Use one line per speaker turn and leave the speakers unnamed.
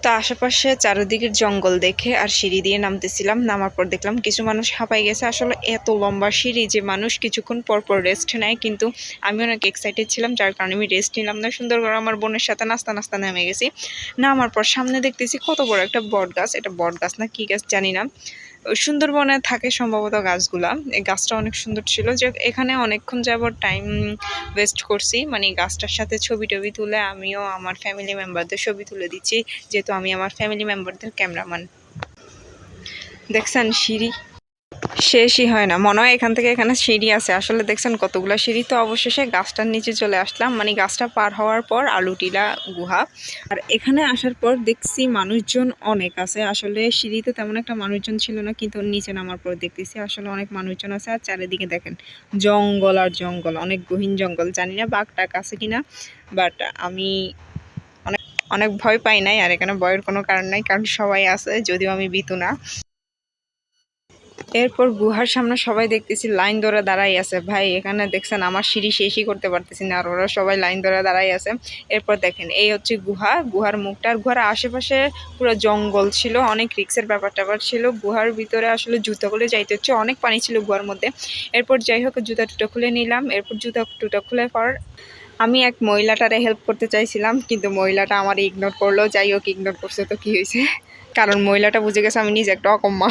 তো আশেপাশে চারিদিকের জঙ্গল দেখে আর সিঁড়ি দিয়ে নামতেছিলাম। নামার পর দেখলাম কিছু মানুষ হাঁপাই গেছে। আসলে এত লম্বা সিঁড়ি যে মানুষ কিছুক্ষণ পর পর রেস্ট নেয়, কিন্তু আমি অনেক এক্সাইটেড ছিলাম, যার কারণে আমি রেস্ট নিলাম না। সুন্দর করে আমার বোনের সাথে নাস্তা নাস্তা নেমে গেছি। নামার পর সামনে দেখতেছি কত বড় একটা বট গাছ। এটা বট গাছ না কি গাছ জানি না, সুন্দরবনে থাকে সম্ভবত গাছগুলা। এই গাছটা অনেক সুন্দর ছিল। যে এখানে অনেকক্ষণ যাবত টাইম ওয়েস্ট করছি, মানে গাছটার সাথে ছবি টবি তুলে আমিও আমার ফ্যামিলি মেম্বারদের ছবি তুলে দিচ্ছি, যেহেতু আমি আমার ফ্যামিলি মেম্বারদের ক্যামেরাম্যান। দেখছেন সিঁড়ি শেষই হয় না, মনে হয় এখান থেকে এখানে সিঁড়ি আছে। আসলে দেখছেন কতগুলো সিঁড়ি। তো অবশেষে গাছটার নিচে চলে আসলাম, মানে গাছটা পার হওয়ার পর আলুটিলা গুহা। আর এখানে আসার পর দেখছি মানুষজন অনেক আছে। আসলে সিঁড়িতে তেমন একটা মানুষজন ছিল না, কিন্তু নিচে নামার পর দেখতেছি আসলে অনেক মানুষজন আছে। আর চারিদিকে দেখেন জঙ্গল আর জঙ্গল, অনেক গহীন জঙ্গল। জানি না বাঘ টাক আছে কিনা, বাট আমি অনেক অনেক ভয় পাই নাই। আর এখানে ভয়ের কোনো কারণ নাই, কারণ সবাই আছে, যদিও আমি ভীতু না। এরপর গুহার সামনে সবাই দেখতেছি লাইন ধরে দাঁড়াই আছে। ভাই এখানে দেখছেন আমার সিঁড়ি শেষই করতে পারতেছি না, আর ওরা সবাই লাইন ধরে দাঁড়াই আছে। এরপর দেখেন এই হচ্ছে গুহা, গুহার মুখটা। আর গুহার আশেপাশে পুরো জঙ্গল ছিল, অনেক রিক্সের ব্যাপার ট্যাপার ছিল। গুহার ভিতরে আসলে জুতা খুলে যাইতে হচ্ছে, অনেক পানি ছিল গুহার মধ্যে। এরপর যাই হোক জুতা টুটা খুলে নিলাম। এরপর জুতা টুটা খুলে পর আমি এক মহিলাটারে হেল্প করতে চাইছিলাম, কিন্তু মহিলাটা আমার ইগনোর করলো। যাই হোক ইগনোর করছে তো কি হয়েছে, কারণ মহিলাটা বুঝে গেছে আমি নিজে একটা অকম্মা।